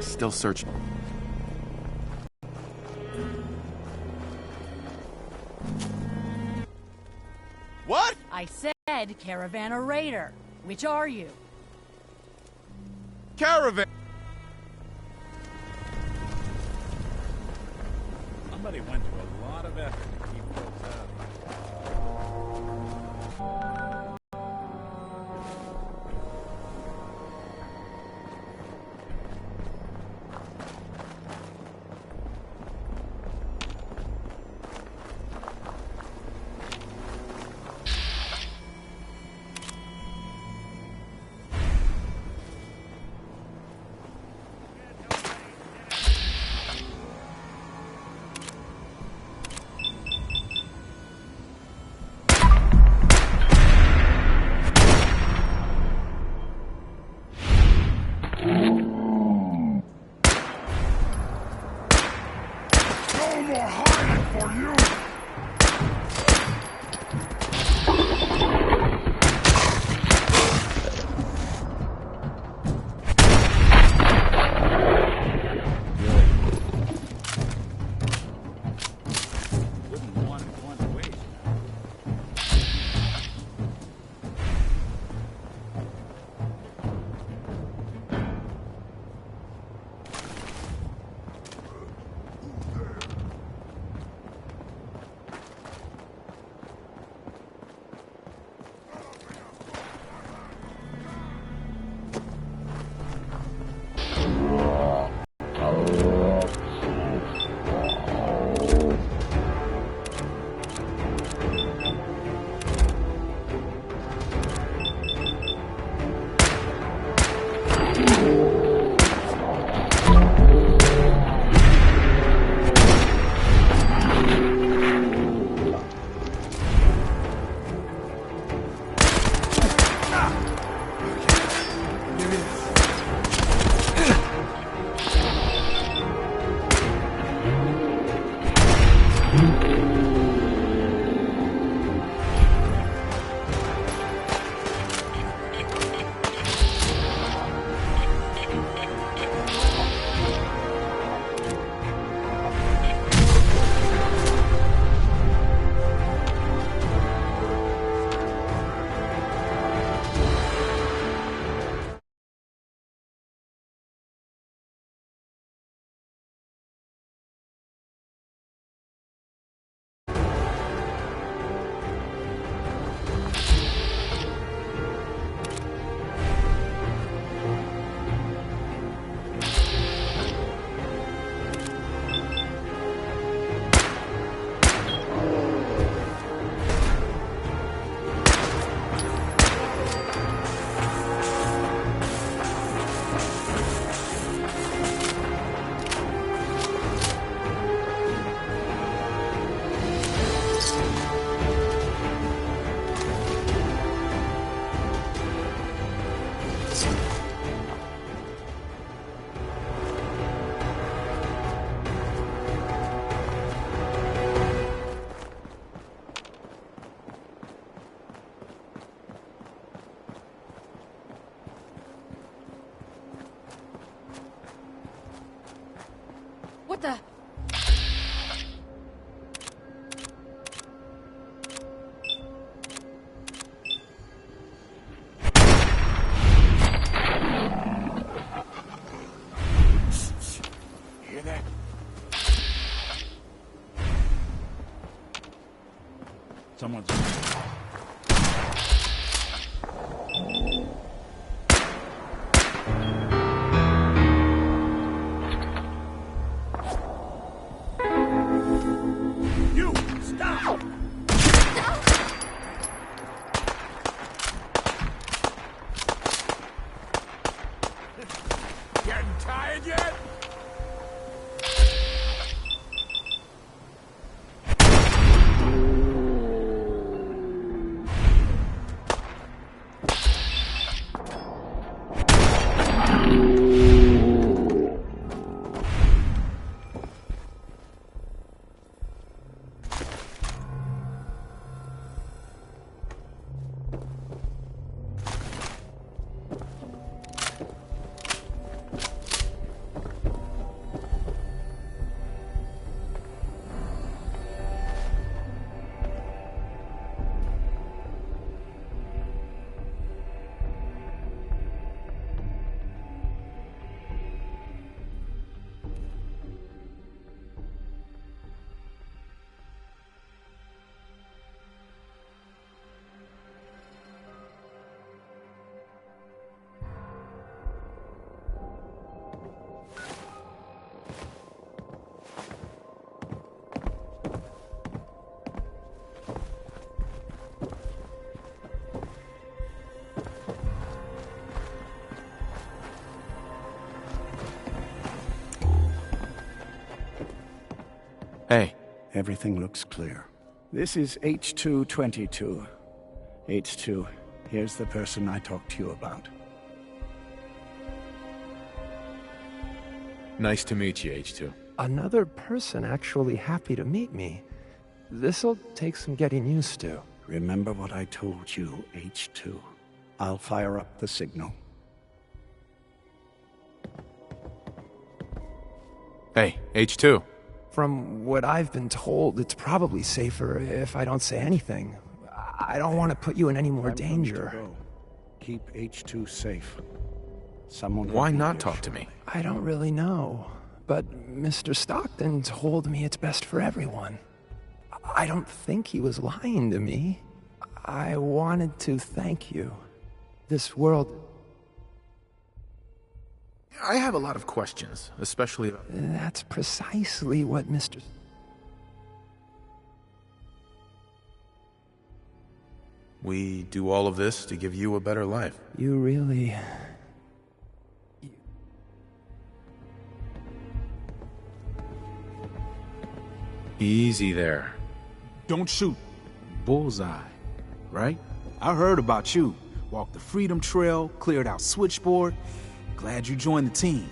Still searching. What? I said caravan or raider. Which are you? Caravan! Somebody went to a lot of effort to keep folks out. What the? Hear that? Someone's... Hey. Everything looks clear. This is H222. H2, here's the person I talked to you about. Nice to meet you, H2. Another person actually happy to meet me. This'll take some getting used to. Remember what I told you, H2. I'll fire up the signal. Hey, H2. From what I've been told, it's probably safer if I don't say anything. I don't want to put you in any more danger. Keep H2 safe. Someone. Why not talk to me? I don't really know, but Mr. Stockton told me it's best for everyone. I don't think he was lying to me. I wanted to thank you. This world... I have a lot of questions, especially about... That's precisely what Mr. We do all of this to give you a better life. You really... Easy there. Don't shoot. Bullseye, right? I heard about you. Walked the Freedom Trail, cleared out Switchboard. Glad you joined the team.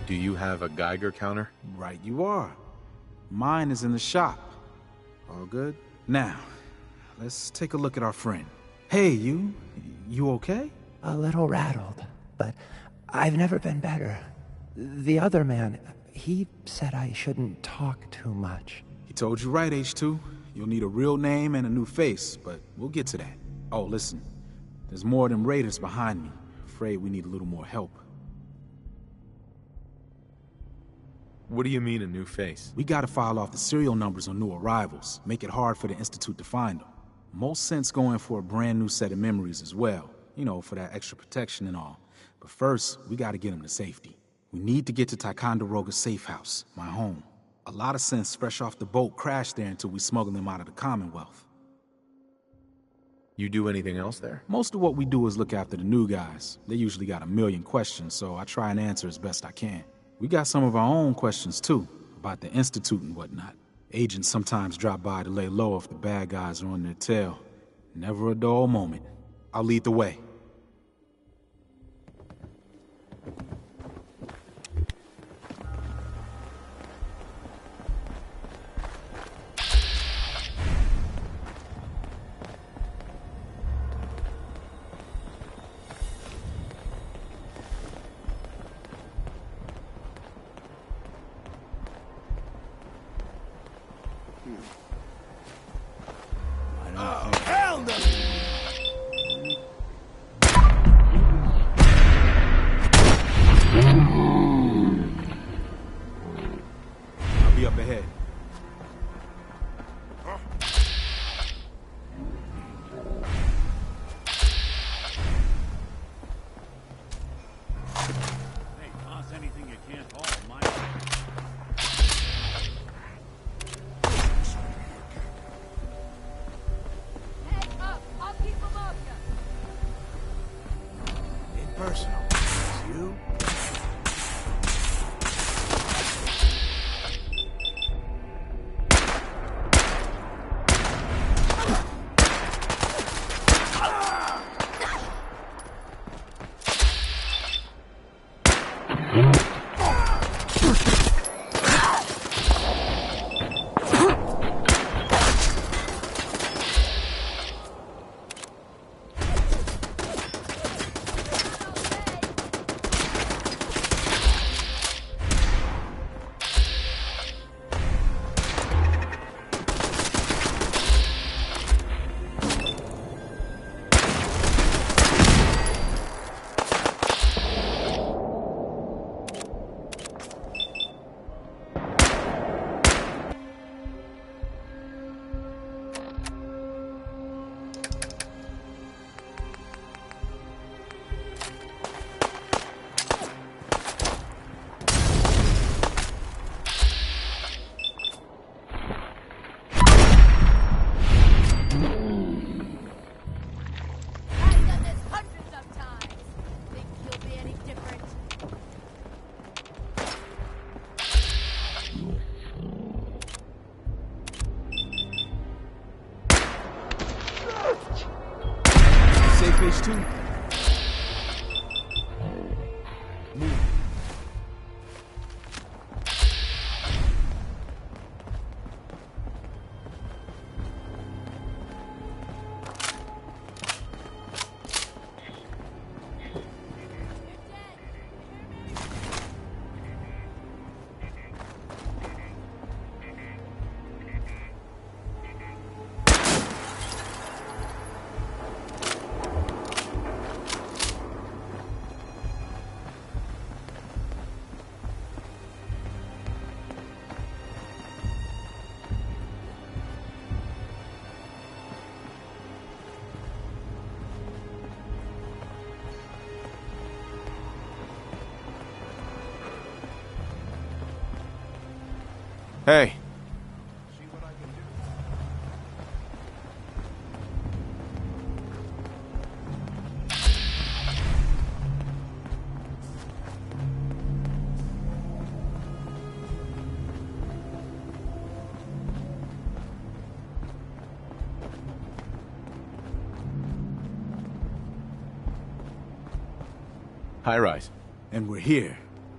Do you have a Geiger counter? Right you are. Mine is in the shop. All good? Now, let's take a look at our friend. Hey, you okay? A little rattled, but I've never been better. The other man, he said I shouldn't talk too much. He told you right, H2. You'll need a real name and a new face, but we'll get to that. Oh, listen. There's more of them raiders behind me. Afraid we need a little more help. What do you mean, a new face? We gotta file off the serial numbers on new arrivals. Make it hard for the Institute to find them. Most sense going for a brand new set of memories as well. You know, for that extra protection and all. But first, we gotta get them to safety. We need to get to Ticonderoga's safe house, my home. A lot of sense fresh off the boat crashed there until we smuggled them out of the Commonwealth. You do anything else there? Most of what we do is look after the new guys. They usually got a million questions, so I try and answer as best I can. We got some of our own questions too, about the Institute and whatnot. Agents sometimes drop by to lay low if the bad guys are on their tail. Never a dull moment. I'll lead the way. I'll be up ahead. Hey, toss anything you can't haul, mind. I'll keep them up, Personal. It's you? Hey. High rise. And we're here.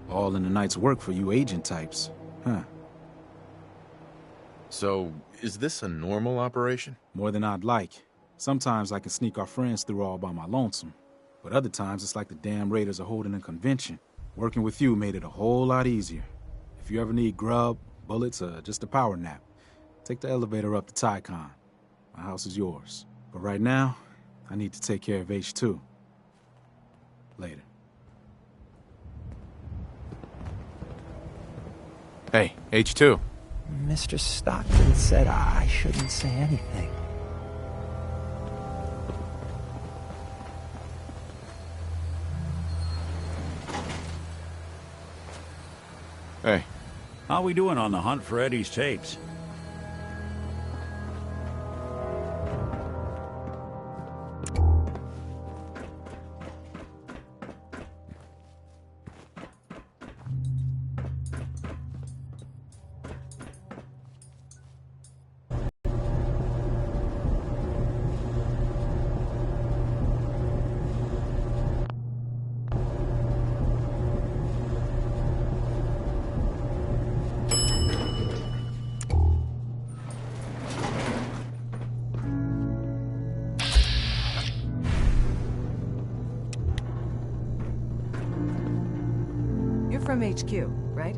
All in the night's work for you agent types. Huh. So, is this a normal operation? More than I'd like. Sometimes I can sneak our friends through all by my lonesome. But other times it's like the damn Raiders are holding a convention. Working with you made it a whole lot easier. If you ever need grub, bullets, or just a power nap, take the elevator up to Tycon. My house is yours. But right now, I need to take care of H2. Later. Hey, H2. Mr. Stockton said I shouldn't say anything. Hey. How we doing on the hunt for Eddie's tapes? You're from HQ, right?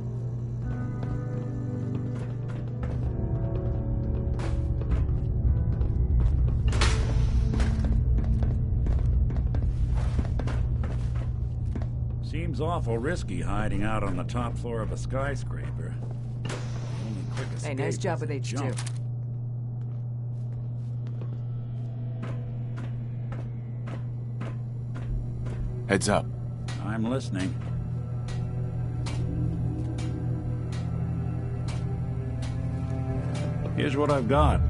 Seems awful risky hiding out on the top floor of a skyscraper. Only quick Hey, escape nice job is with a H2. jump. Heads up. I'm listening. Here's what I've got.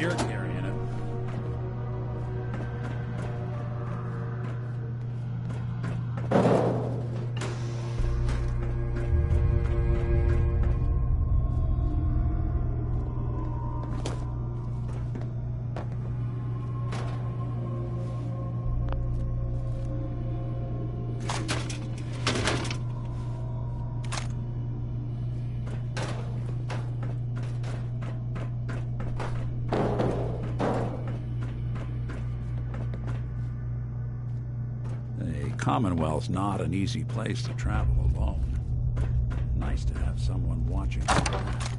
you're carrying it. Commonwealth's not an easy place to travel alone. Nice to have someone watching your back.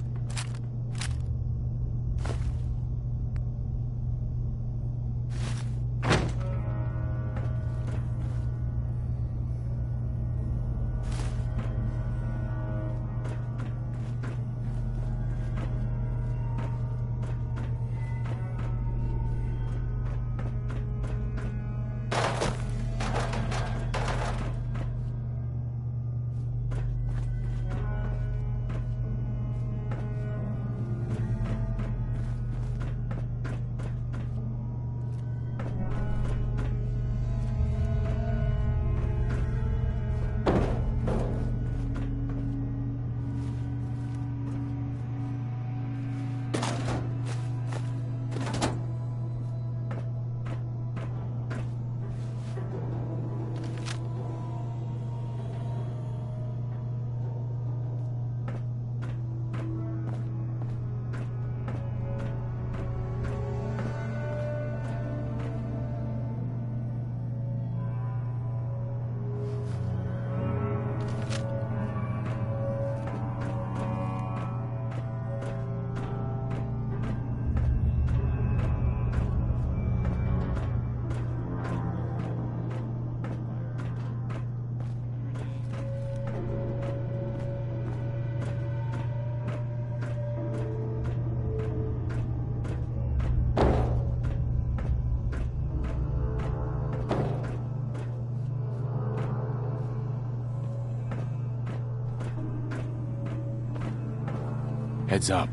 Heads up.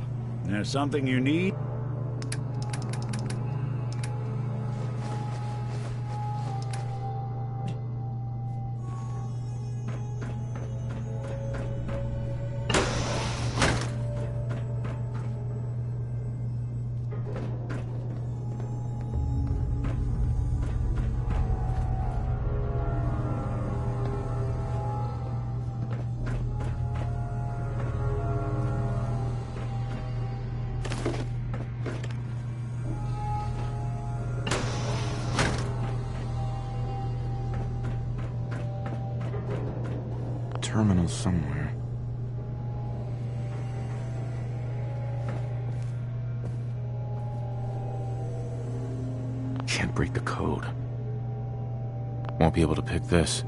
There's something you need? Terminal somewhere. Can't break the code. Won't be able to pick this.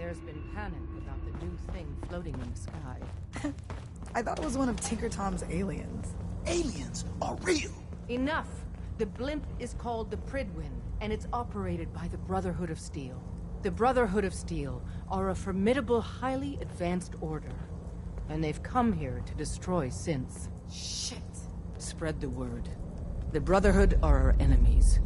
There's been panic about the new thing floating in the sky. I thought it was one of Tinker Tom's aliens. Aliens are real. Enough! The blimp is called the Pridwin, and it's operated by the Brotherhood of Steel. The Brotherhood of Steel are a formidable, highly advanced order. And they've come here to destroy synths. Shit. Spread the word. The Brotherhood are our enemies.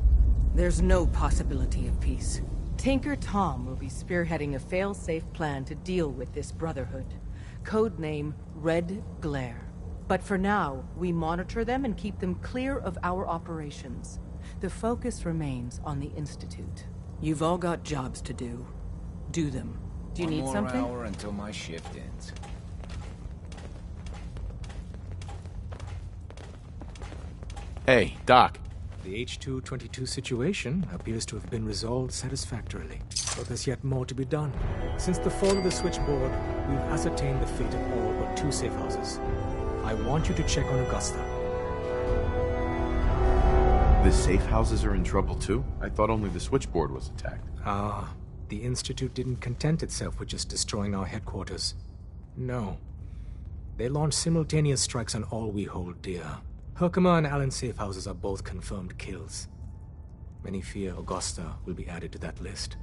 There's no possibility of peace. Tinker Tom will be spearheading a fail-safe plan to deal with this Brotherhood. Codename Red Glare. But for now, we monitor them and keep them clear of our operations. The focus remains on the Institute. You've all got jobs to do. Do them. Do you need something? 1 more hour until my shift ends. Hey, Doc. The H-222 situation appears to have been resolved satisfactorily, but there's yet more to be done. Since the fall of the switchboard, we've ascertained the fate of all but 2 safe houses. I want you to check on Augusta. The safe houses are in trouble too? I thought only the switchboard was attacked. The Institute didn't content itself with just destroying our headquarters. No. They launched simultaneous strikes on all we hold dear. Herkimer and Allen's safe houses are both confirmed kills. Many fear Augusta will be added to that list.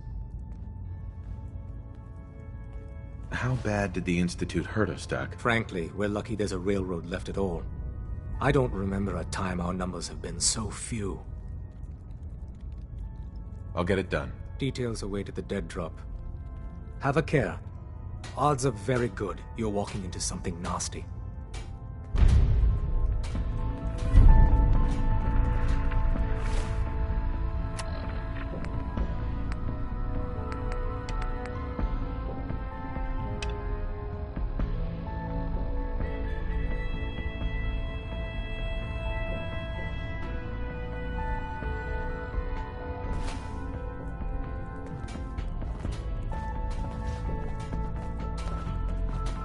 How bad did the Institute hurt us, Doc? Frankly, we're lucky there's a railroad left at all. I don't remember a time our numbers have been so few. I'll get it done. Details await at the dead drop. Have a care. Odds are very good you're walking into something nasty.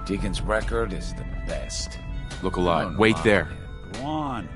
Deacon's record is the best. Look alive. Wait there. Go on.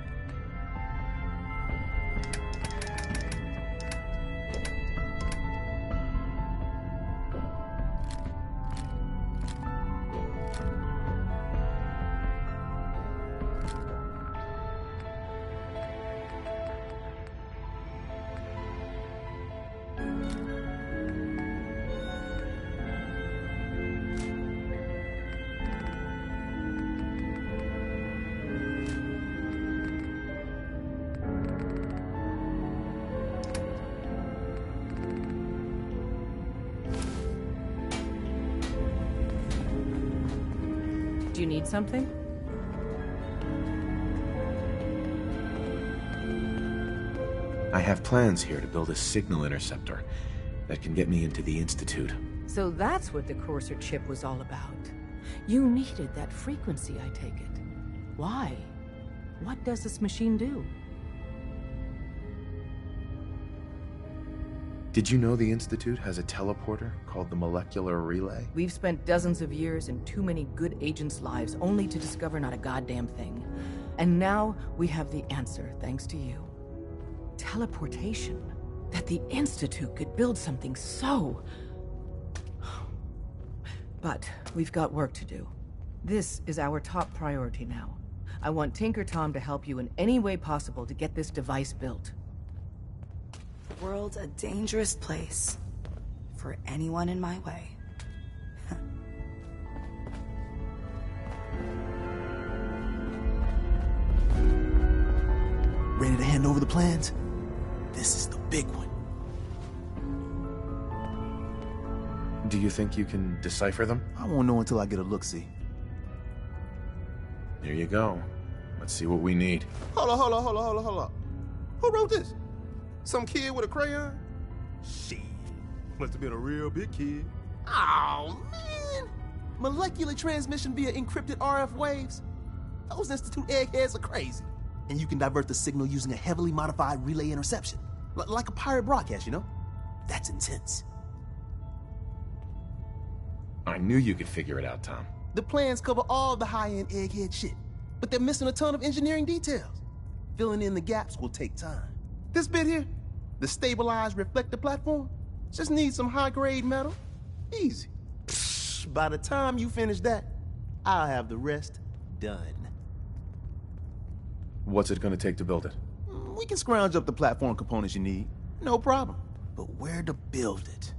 Do you need something? I have plans here to build a signal interceptor that can get me into the Institute. So that's what the Courser chip was all about. You needed that frequency, I take it. Why? What does this machine do? Did you know the Institute has a teleporter called the Molecular Relay? We've spent dozens of years and too many good agents' lives only to discover not a goddamn thing. And now we have the answer, thanks to you. Teleportation. That the Institute could build something so... But we've got work to do. This is our top priority now. I want Tinker Tom to help you in any way possible to get this device built. The world's a dangerous place for anyone in my way. Ready to hand over the plans? This is the big one. Do you think you can decipher them? I won't know until I get a look-see. Here you go. Let's see what we need. Hold on. Who wrote this? Some kid with a crayon? Shit. Must have been a real big kid. Oh, man. Molecular transmission via encrypted RF waves? Those Institute eggheads are crazy. And you can divert the signal using a heavily modified relay interception. Like a pirate broadcast, you know? That's intense. I knew you could figure it out, Tom. The plans cover all the high-end egghead shit, but they're missing a ton of engineering details. Filling in the gaps will take time. This bit here, the stabilized reflector platform, just needs some high-grade metal. Easy. By the time you finish that, I'll have the rest done. What's it gonna take to build it? We can scrounge up the platform components you need. No problem. But where to build it?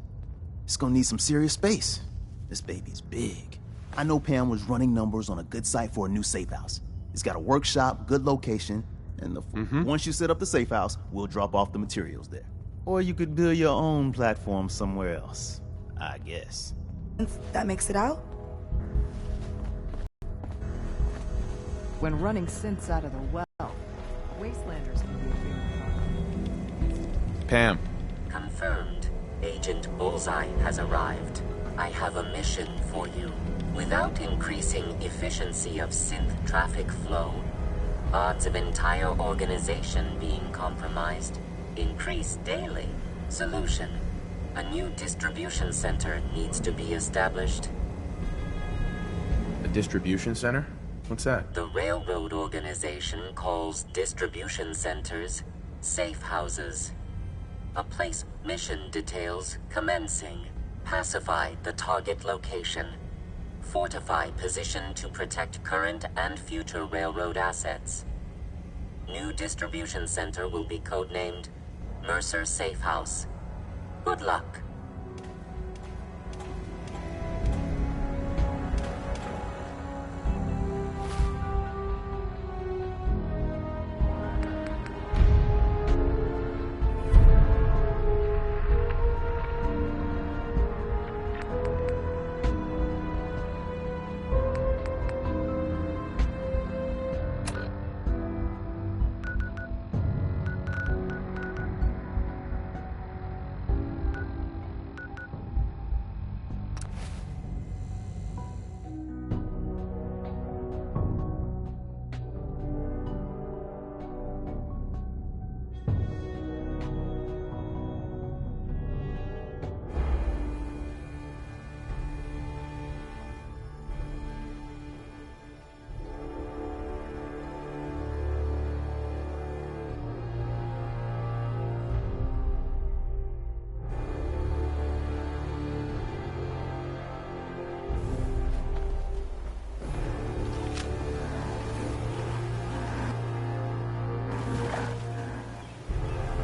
It's gonna need some serious space. This baby's big. I know Pam was running numbers on a good site for a new safe house. It's got a workshop, good location, and once you set up the safe house, we'll drop off the materials there. Or you could build your own platform somewhere else, I guess. That makes it out? When running synths out of the well, Wastelanders can be a big problem. Pam. Confirmed. Agent Bullseye has arrived. I have a mission for you. Without increasing efficiency of synth traffic flow, odds of entire organization being compromised increase daily. Solution: a new distribution center needs to be established. A distribution center? What's that? The railroad organization calls distribution centers safe houses. A place mission details commencing. Pacify the target location. Fortify position to protect current and future railroad assets. New distribution center will be codenamed Mercer Safe House. Good luck.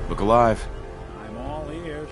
Look alive. I'm all ears.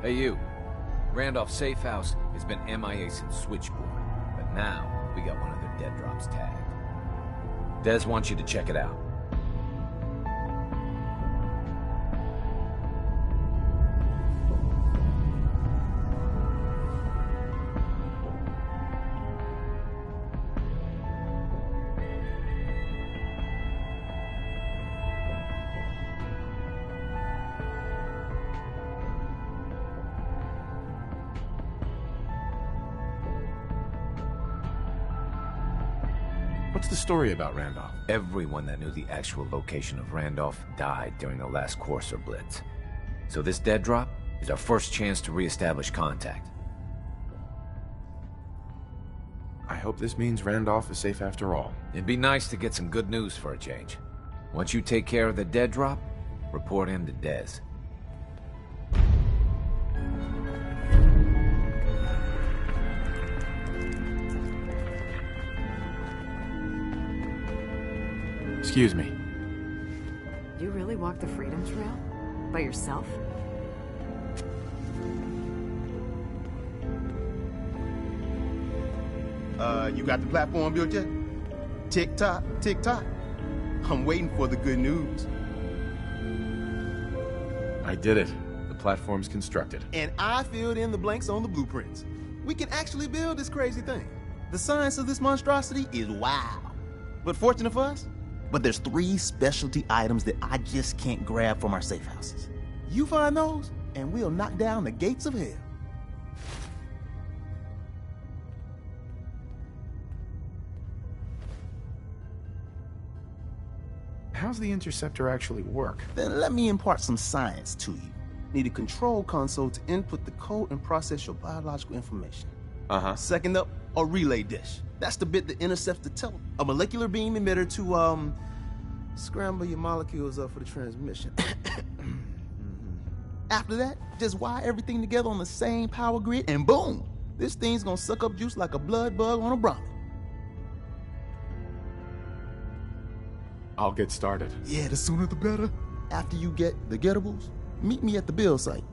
Hey you. Randolph Safe House has been MIA since Switchboard, but now we got one of their dead drops tagged. Des wants you to check it out. What's the story about Randolph? Everyone that knew the actual location of Randolph died during the last Courser Blitz. So this dead drop is our first chance to re-establish contact. I hope this means Randolph is safe after all. It'd be nice to get some good news for a change. Once you take care of the dead drop, report in to Dez. Excuse me. You really walked the Freedom Trail? By yourself? You got the platform built yet? Tick-tock, tick-tock. I'm waiting for the good news. I did it. The platform's constructed. And I filled in the blanks on the blueprints. We can actually build this crazy thing. The science of this monstrosity is wild. But fortunate for us, there's 3 specialty items that I just can't grab from our safe houses. You find those, and we'll knock down the gates of hell. How's the interceptor actually work? Then let me impart some science to you. Need a control console to input the code and process your biological information. Second up, a relay dish. That's the bit that intercepts the tele. A molecular beam emitter to, scramble your molecules up for the transmission. After that, just wire everything together on the same power grid, and boom! This thing's gonna suck up juice like a blood bug on a Brahmin. I'll get started. Yeah, the sooner the better. After you get the getables, meet me at the build site.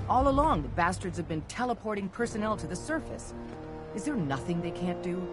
All along, the bastards have been teleporting personnel to the surface. Is there nothing they can't do?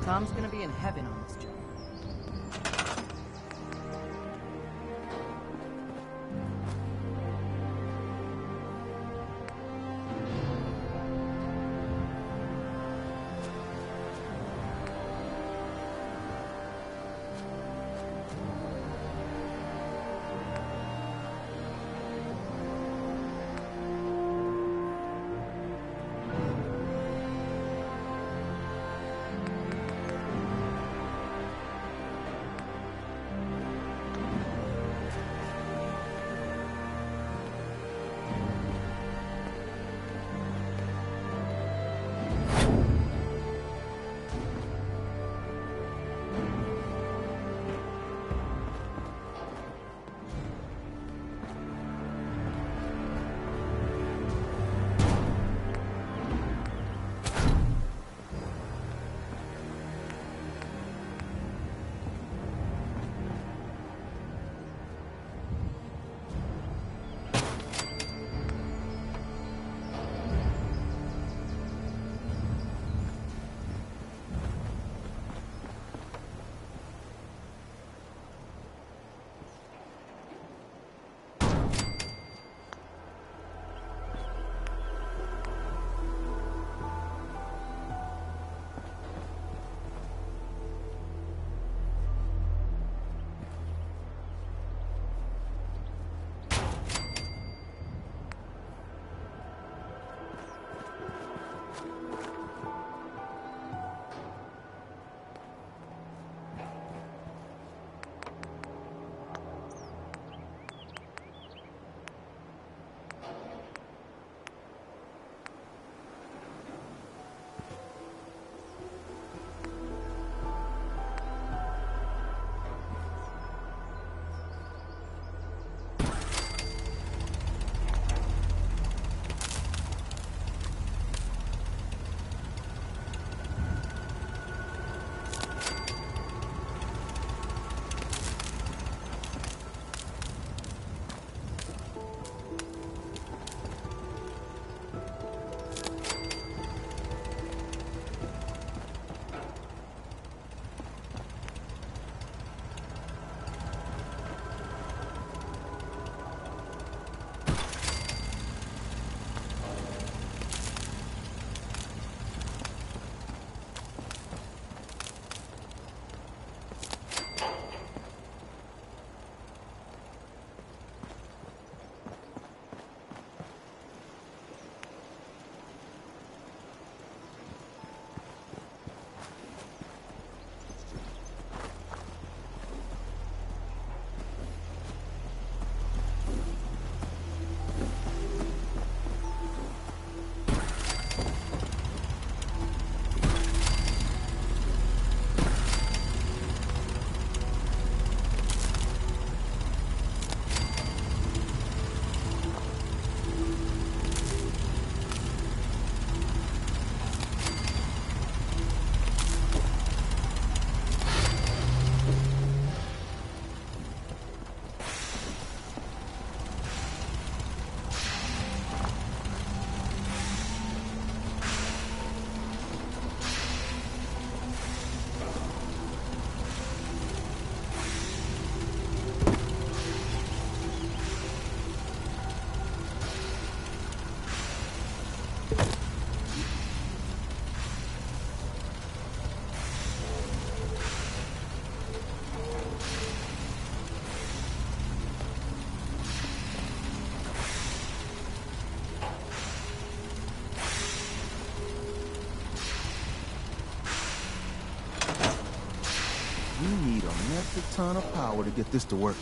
Tom's gonna be in heaven on this job. packed a ton of power to get this to work.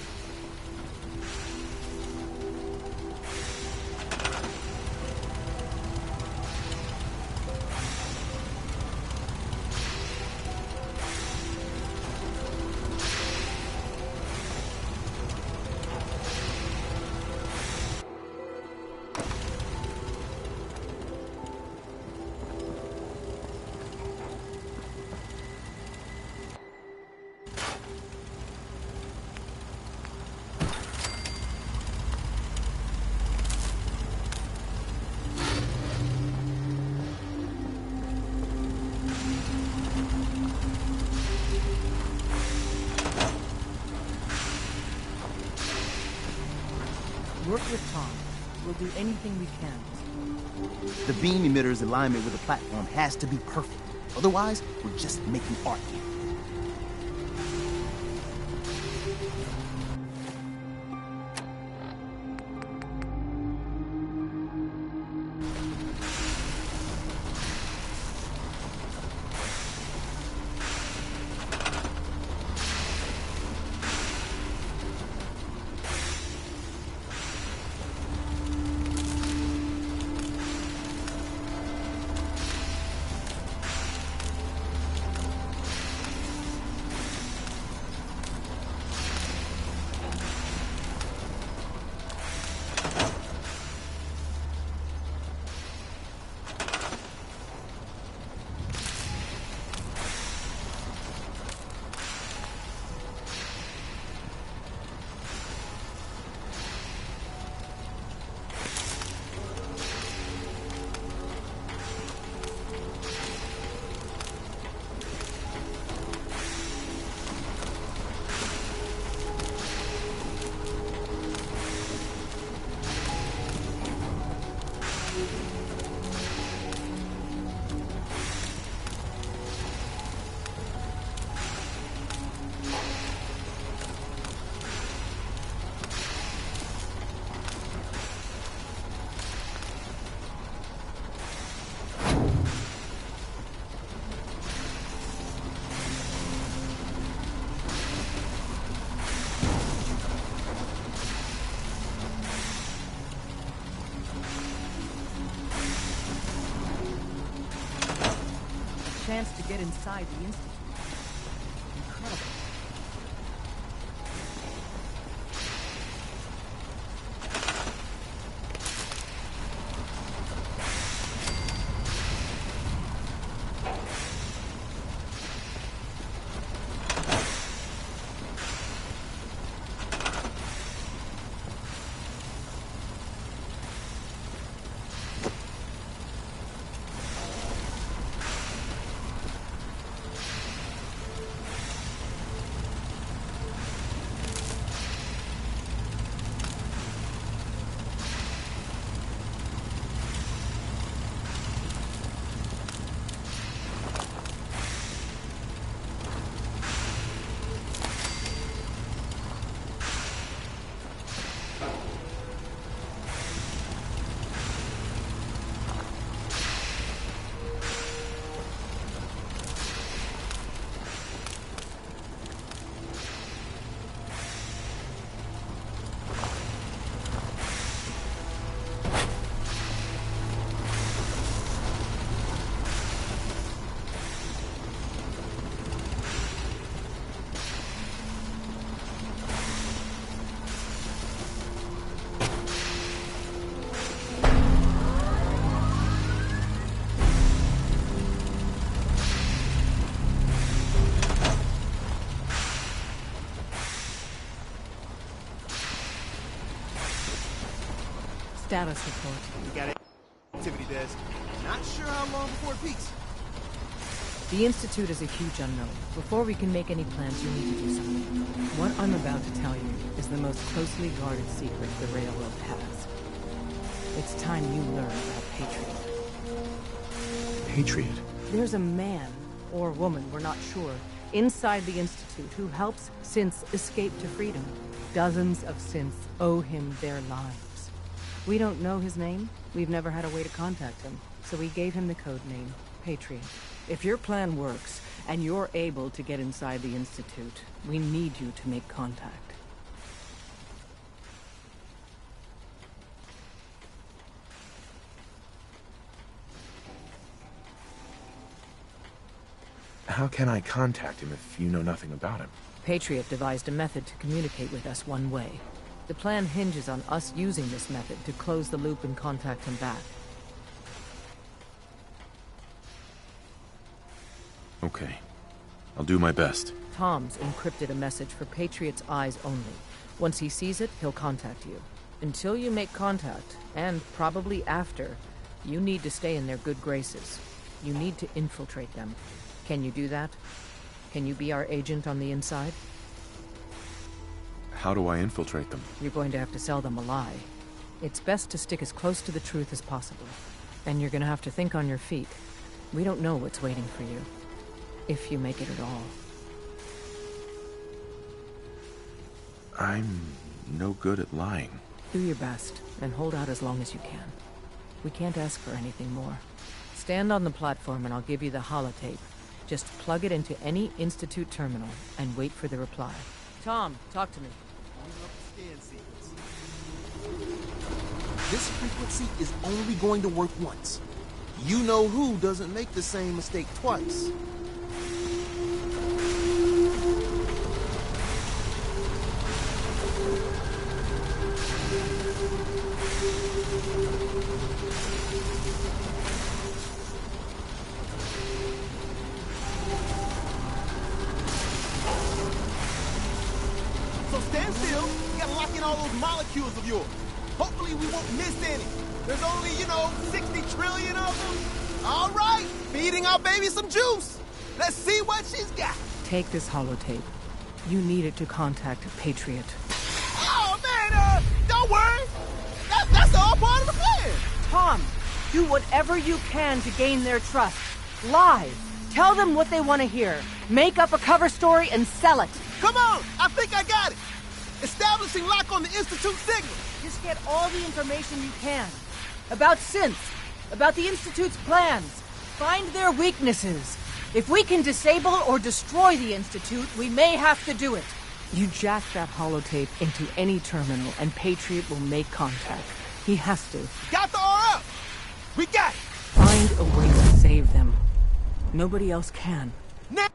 Work with Tom. We'll do anything we can. The beam emitter's alignment with the platform has to be perfect. Otherwise, we're just making art here. Chance to get inside the Institute. Incredible. Status report. We got it. Activity desk. Not sure how long before it peaks. The Institute is a huge unknown. Before we can make any plans, you need to do something. What I'm about to tell you is the most closely guarded secret the Railroad has. It's time you learn about Patriot. Patriot? There's a man, or woman, we're not sure, inside the Institute who helps synths escape to freedom. Dozens of synths owe him their lives. We don't know his name. We've never had a way to contact him, so we gave him the code name, Patriot, if your plan works, and you're able to get inside the Institute, we need you to make contact. How can I contact him if you know nothing about him? Patriot devised a method to communicate with us one way. The plan hinges on us using this method to close the loop and contact him back. Okay. I'll do my best. Tom's encrypted a message for Patriot's eyes only. Once he sees it, he'll contact you. Until you make contact, and probably after, you need to stay in their good graces. You need to infiltrate them. Can you do that? Can you be our agent on the inside? How do I infiltrate them? You're going to have to sell them a lie. It's best to stick as close to the truth as possible. And you're gonna have to think on your feet. We don't know what's waiting for you. If you make it at all. I'm no good at lying. Do your best, and hold out as long as you can. We can't ask for anything more. Stand on the platform and I'll give you the holotape. Just plug it into any Institute terminal and wait for the reply. Tom, talk to me. This frequency is only going to work once. You know who doesn't make the same mistake twice. So stand still. You gotta lock in all those molecules of yours. Hopefully we won't miss any. There's only, 60 trillion of them. All right, feeding our baby some juice. Let's see what she's got. Take this holotape. You need it to contact Patriot. Oh, man, don't worry. That's all part of the plan. Tom, do whatever you can to gain their trust. Lie. Tell them what they want to hear. Make up a cover story and sell it. Come on, I think I got it. Establishing lock on the Institute signal. Just get all the information you can. About synths, about the Institute's plans. Find their weaknesses. If we can disable or destroy the Institute, we may have to do it. You jack that holotape into any terminal and Patriot will make contact. He has to. Got the RF! We got it! Find a way to save them. Nobody else can. Now!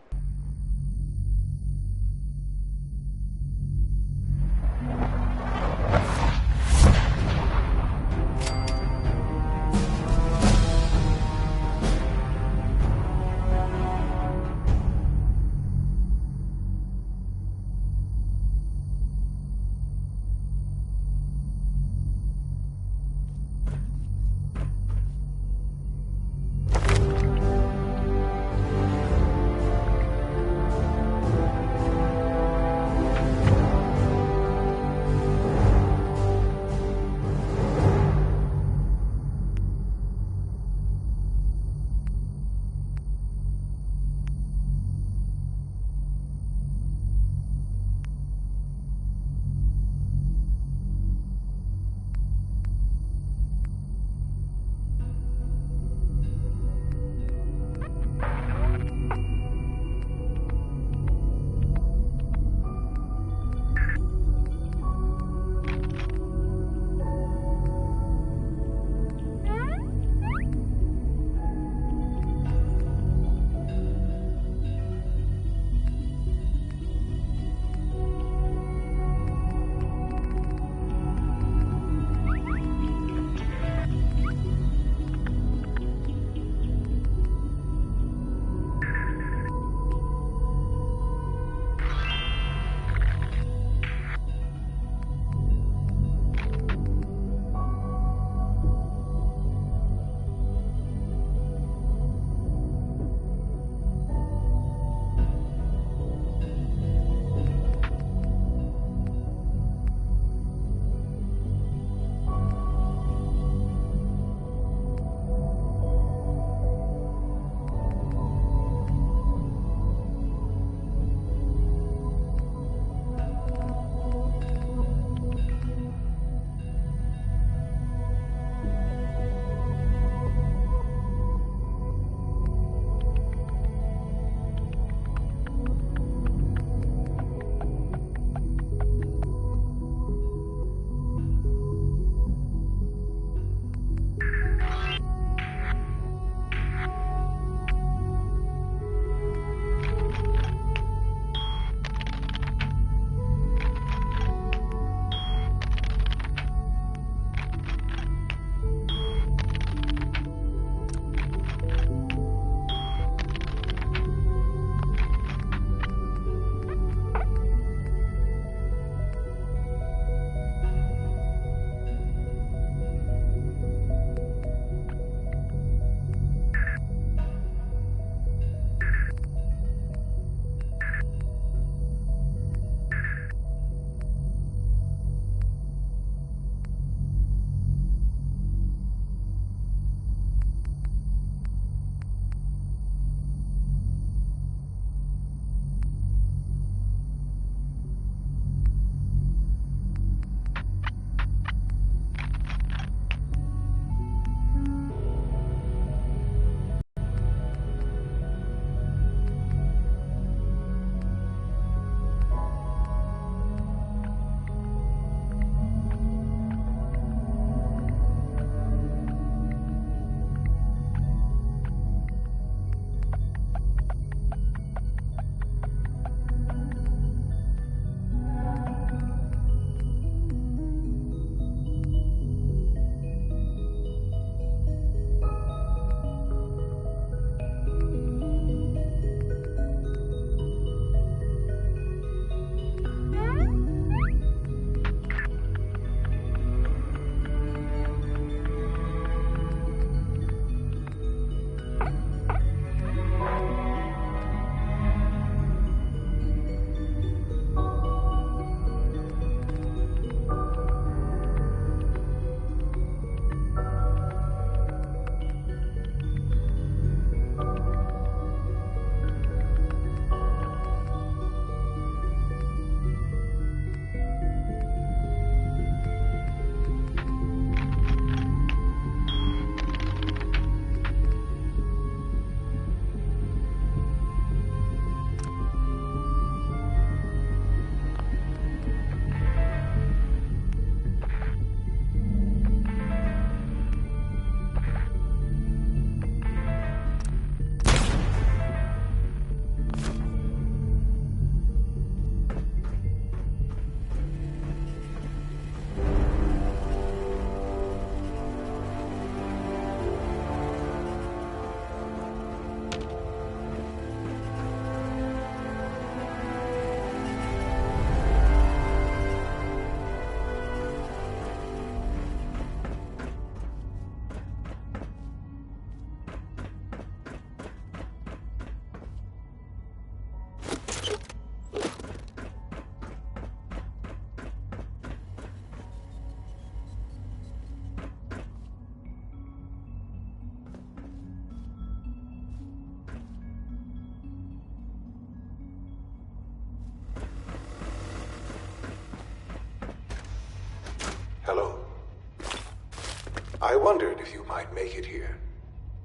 I wondered if you might make it here.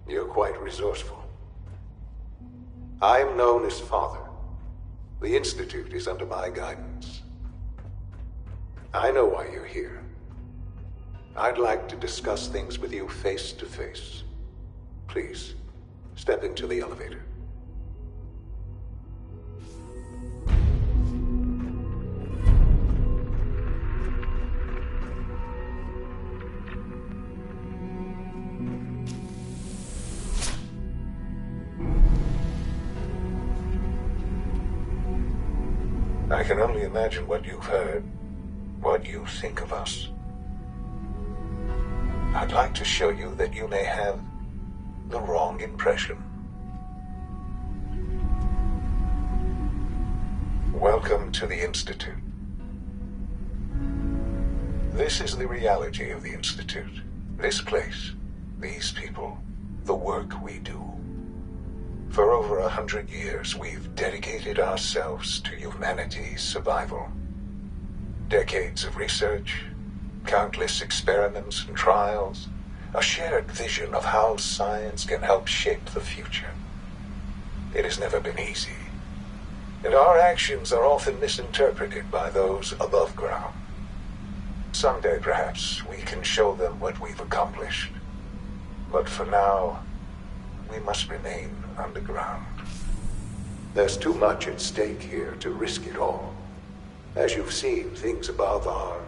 You're quite resourceful. I'm known as Father. The Institute is under my guidance. I know why you're here. I'd like to discuss things with you face to face. Please, step into the elevator. I can only imagine what you've heard, what you think of us. I'd like to show you that you may have the wrong impression. Welcome to the Institute. This is the reality of the Institute. This place, these people, the work we do. For over 100 years, we've dedicated ourselves to humanity's survival. Decades of research, countless experiments and trials, a shared vision of how science can help shape the future. It has never been easy, and our actions are often misinterpreted by those above ground. Someday, perhaps, we can show them what we've accomplished. But for now, we must remain underground. There's too much at stake here to risk it all. As you've seen, things above are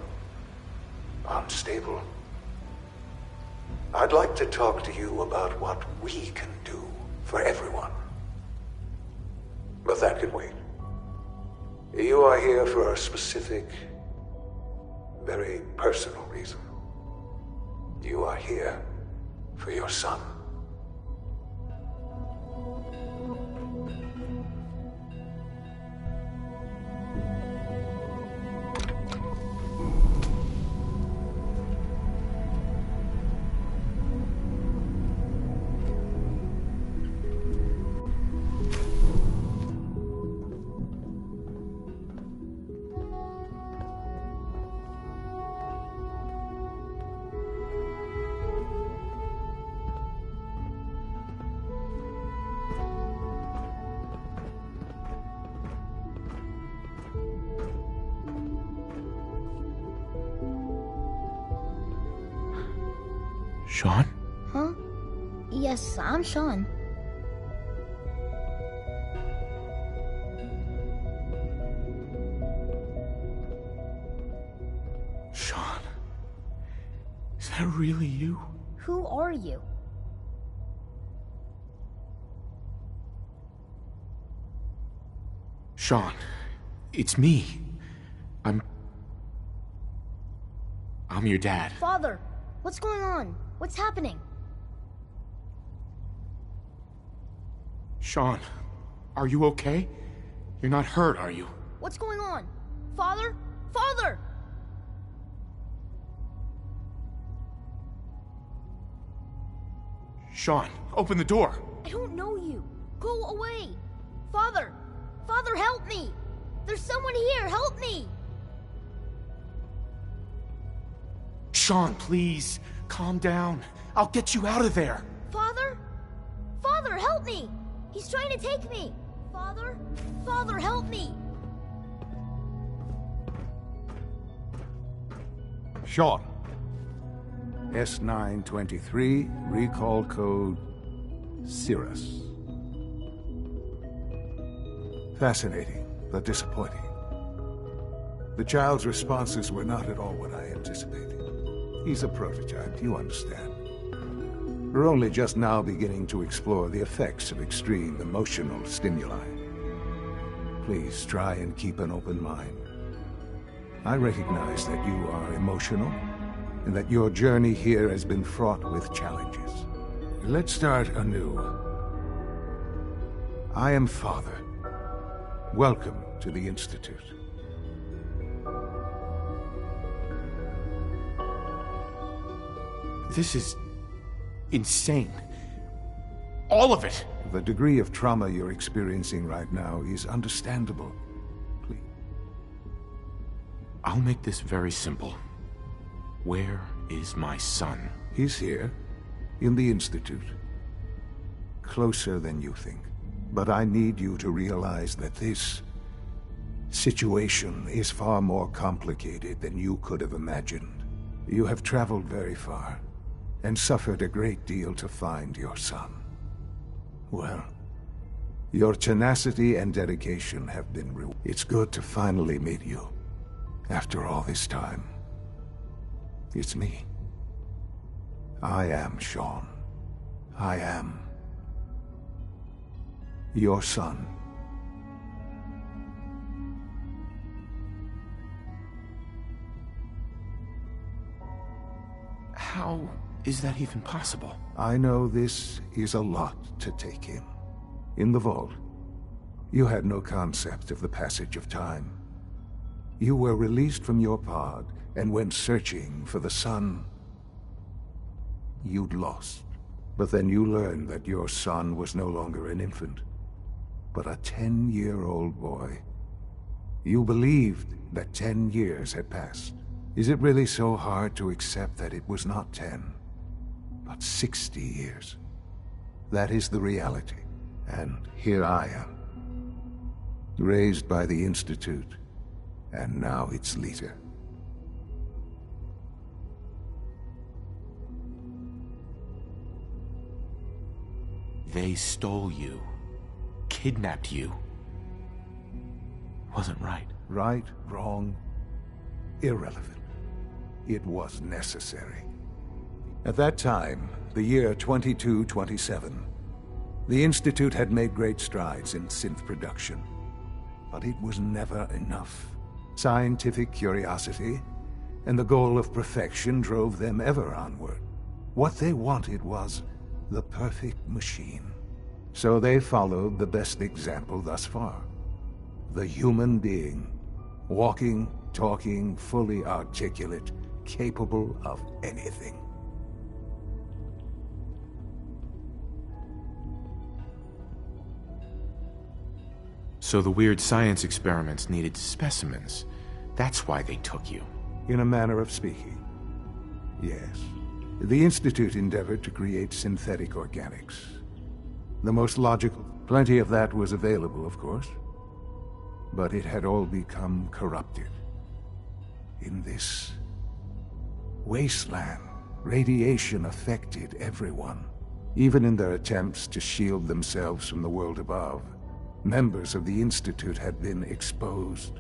unstable. I'd like to talk to you about what we can do for everyone. But that can wait. You are here for a specific, very personal reason. You are here for your son. Sean? Huh? Yes, I'm Sean. Sean? Is that really you? Who are you? Sean, it's me. I'm your dad. Father, what's going on? What's happening? Sean, are you okay? You're not hurt, are you? What's going on? Father? Father! Sean, open the door. I don't know you. Go away. Father! Father, help me! There's someone here, help me! Sean, please, calm down. I'll get you out of there. Father? Father, help me! He's trying to take me! Father? Father, help me! Sean. S923, recall code Cirrus. Fascinating, but disappointing. The child's responses were not at all what I anticipated. He's a prototype, you understand. We're only just now beginning to explore the effects of extreme emotional stimuli. Please try and keep an open mind. I recognize that you are emotional, and that your journey here has been fraught with challenges. Let's start anew. I am Father. Welcome to the Institute. This is insane. All of it. The degree of trauma you're experiencing right now is understandable. Please. I'll make this very simple. Where is my son? He's here, in the Institute. Closer than you think. But I need you to realize that this situation is far more complicated than you could have imagined. You have traveled very far, and suffered a great deal to find your son. Well, your tenacity and dedication have been rewarded. It's good to finally meet you, after all this time. It's me. I am Sean. I am your son. How is that even possible? I know this is a lot to take in. In the vault, you had no concept of the passage of time. You were released from your pod and went searching for the son you'd lost. But then you learned that your son was no longer an infant, but a 10-year-old boy. You believed that 10 years had passed. Is it really so hard to accept that it was not 10, but 60 years? That is the reality. And here I am, raised by the Institute, and now its leader. They stole you, kidnapped you. Wasn't right. Right, wrong, irrelevant. It was necessary. At that time, the year 2227, the Institute had made great strides in synth production. But it was never enough. Scientific curiosity and the goal of perfection drove them ever onward. What they wanted was the perfect machine. So they followed the best example thus far. The human being. Walking, talking, fully articulate, capable of anything. So the weird science experiments needed specimens. That's why they took you. In a manner of speaking, yes. The Institute endeavored to create synthetic organics. The most logical. Plenty of that was available, of course. But it had all become corrupted. In this wasteland, radiation affected everyone. Even in their attempts to shield themselves from the world above, members of the Institute had been exposed.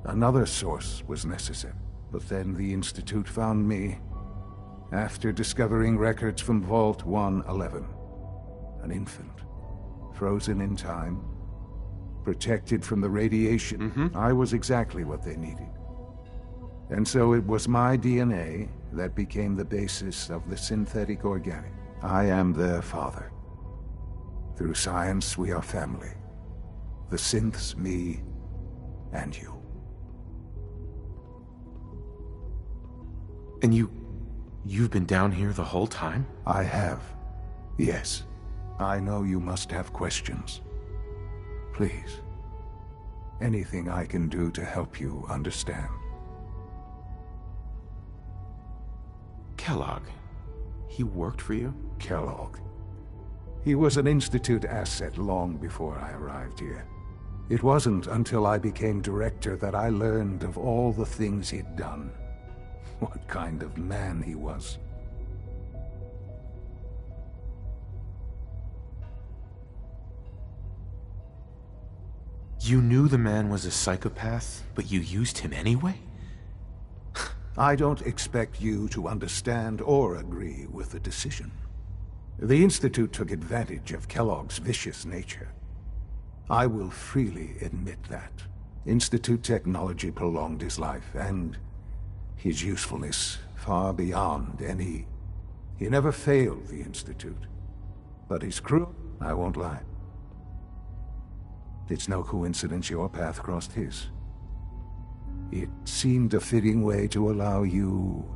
Another source was necessary. But then the Institute found me, after discovering records from Vault 111. An infant, frozen in time, protected from the radiation. I was exactly what they needed. And so it was my DNA that became the basis of the synthetic organic. I am their father. Through science, we are family. The synths, me, and you. And you've been down here the whole time? I have. Yes. I know you must have questions. Please. Anything I can do to help you understand. Kellogg. He worked for you? Kellogg. He was an Institute asset long before I arrived here. It wasn't until I became director that I learned of all the things he'd done. What kind of man he was. You knew the man was a psychopath, but you used him anyway? I don't expect you to understand or agree with the decision. The Institute took advantage of Kellogg's vicious nature. I will freely admit that. Institute technology prolonged his life, and his usefulness far beyond any. He never failed the Institute. But his crew, I won't lie. It's no coincidence your path crossed his. It seemed a fitting way to allow you,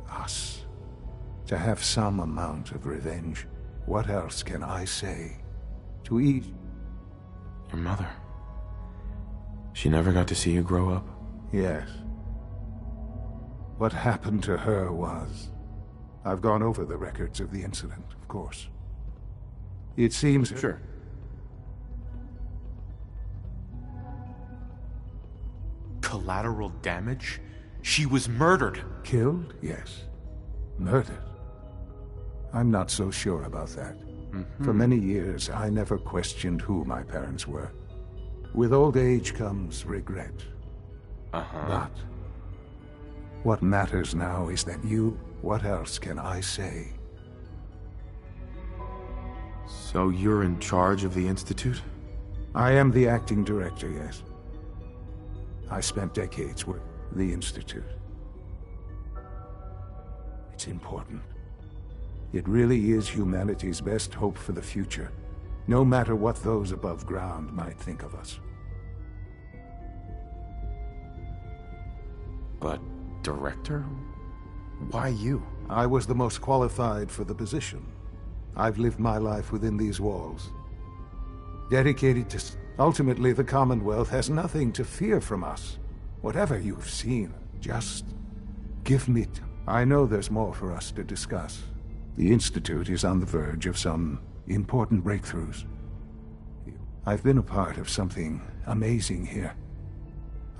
us, to have some amount of revenge. What else can I say to ease? Your mother. She never got to see you grow up? Yes. What happened to her was... I've gone over the records of the incident, of course. It seems... Sure. Collateral damage? She was murdered. Killed? Yes. Murdered? I'm not so sure about that. For many years, I never questioned who my parents were. With old age comes regret. But what matters now is that you... What else can I say? So you're in charge of the Institute? I am the acting director, yes. I spent decades with the Institute. It's important. It really is humanity's best hope for the future, no matter what those above ground might think of us. But, director? Why you? I was the most qualified for the position. I've lived my life within these walls. Dedicated to... Ultimately, the Commonwealth has nothing to fear from us. Whatever you've seen, just give me... I know there's more for us to discuss. The Institute is on the verge of some important breakthroughs. I've been a part of something amazing here.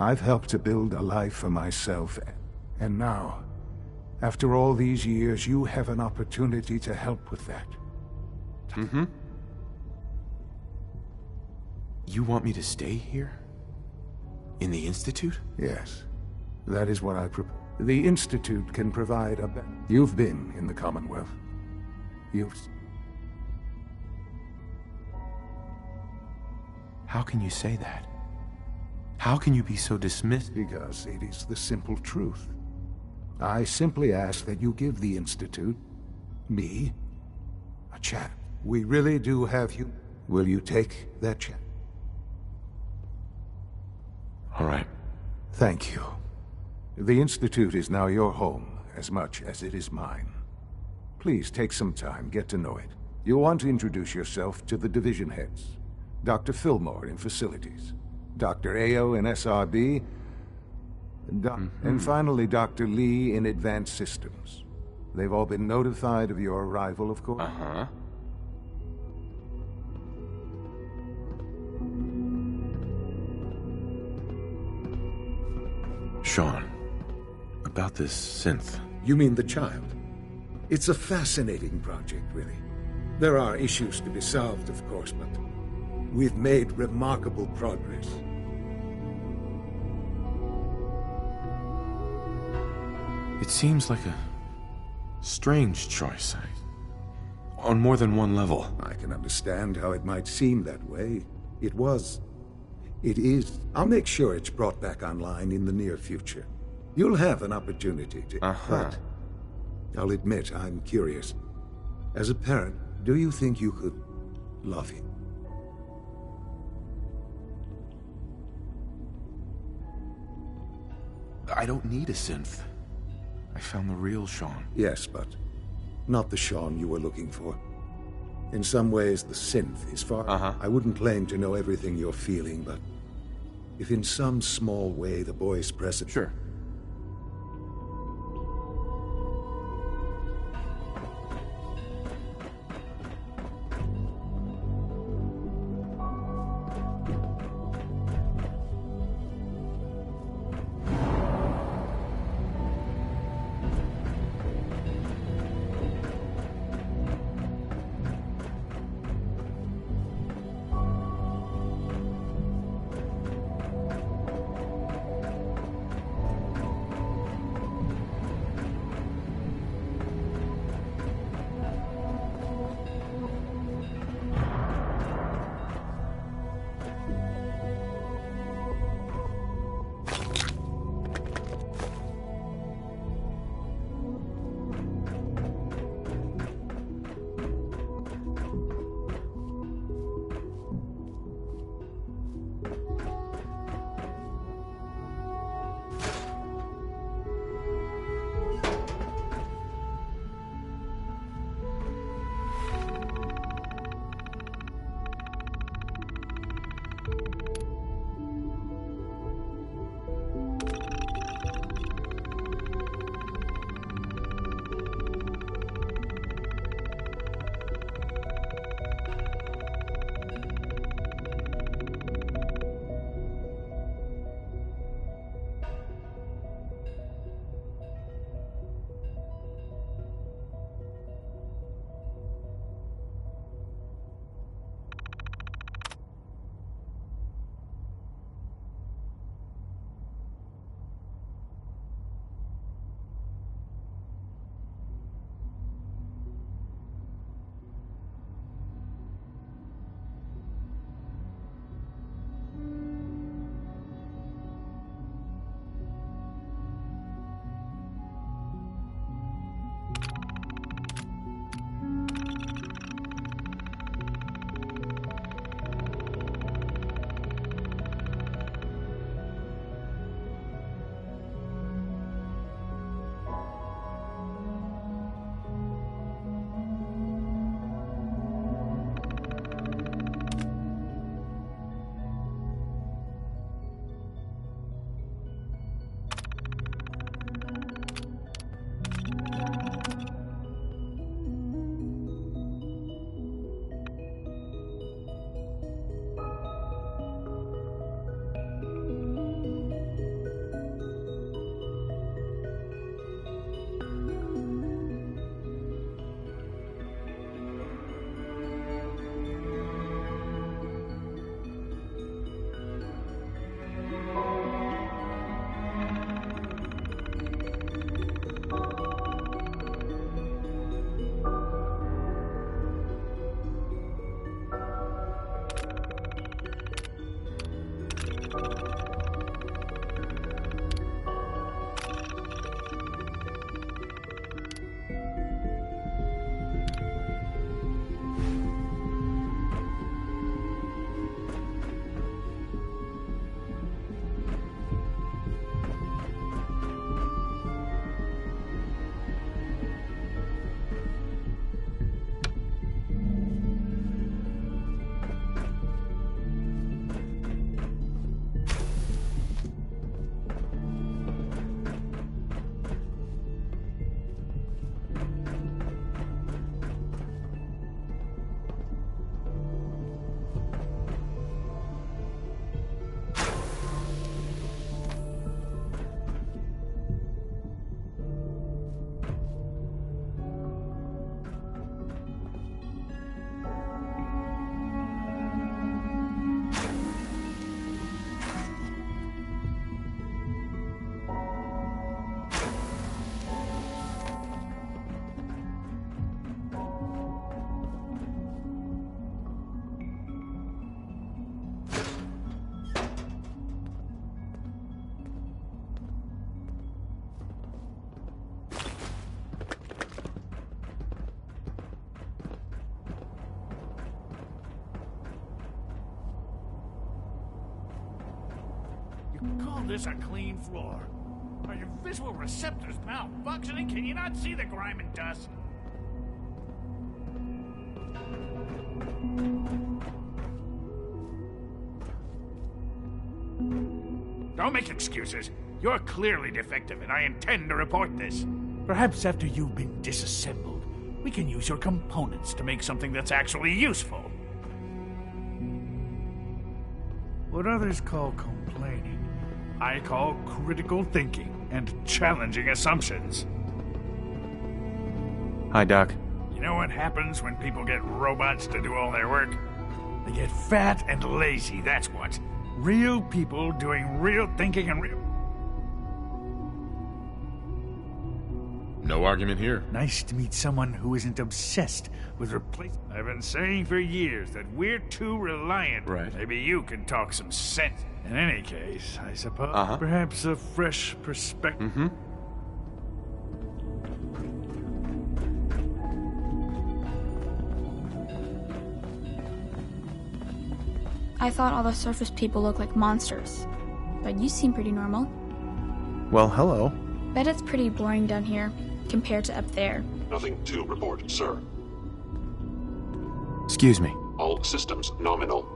I've helped to build a life for myself, and now, after all these years, you have an opportunity to help with that. You want me to stay here? In the Institute? Yes. That is what I propose. The Institute can provide a... You've been in the Commonwealth. How can you say that? How can you be so dismissed? Because it is the simple truth. I simply ask that you give the Institute, me, a chance. We really do have you. Will you take that chance? All right. Thank you. The Institute is now your home, as much as it is mine. Please take some time, get to know it. You'll want to introduce yourself to the division heads. Dr. Fillmore in Facilities, Dr. Ao in SRB, and finally Dr. Lee in Advanced Systems. They've all been notified of your arrival, of course? Sean, about this synth. You mean the child? It's a fascinating project, really. There are issues to be solved, of course, but we've made remarkable progress. It seems like a strange choice, on more than one level. I can understand how it might seem that way. It is. I'll make sure it's brought back online in the near future. You'll have an opportunity to... But I'll admit, I'm curious. As a parent, do you think you could love him? I don't need a synth. I found the real Sean. Yes, but not the Sean you were looking for. In some ways, the synth is far... I wouldn't claim to know everything you're feeling, but if in some small way the boy's present... Sure. Call this a clean floor. Are your visual receptors malfunctioning? Can you not see the grime and dust? Don't make excuses. You're clearly defective, and I intend to report this. Perhaps after you've been disassembled, we can use your components to make something that's actually useful. What others call complaining, I call critical thinking and challenging assumptions. Hi, Doc. You know what happens when people get robots to do all their work? They get fat and lazy, that's what. Real people doing real thinking and real... No argument here. Nice to meet someone who isn't obsessed with replacing... I've been saying for years that we're too reliant. Right. Maybe you can talk some sense. In any case, I suppose perhaps a fresh perspective... Mm-hmm. I thought all the surface people looked like monsters. But you seem pretty normal. Well, hello. Bet it's pretty boring down here, compared to up there. Nothing to report, sir. Excuse me. All systems nominal.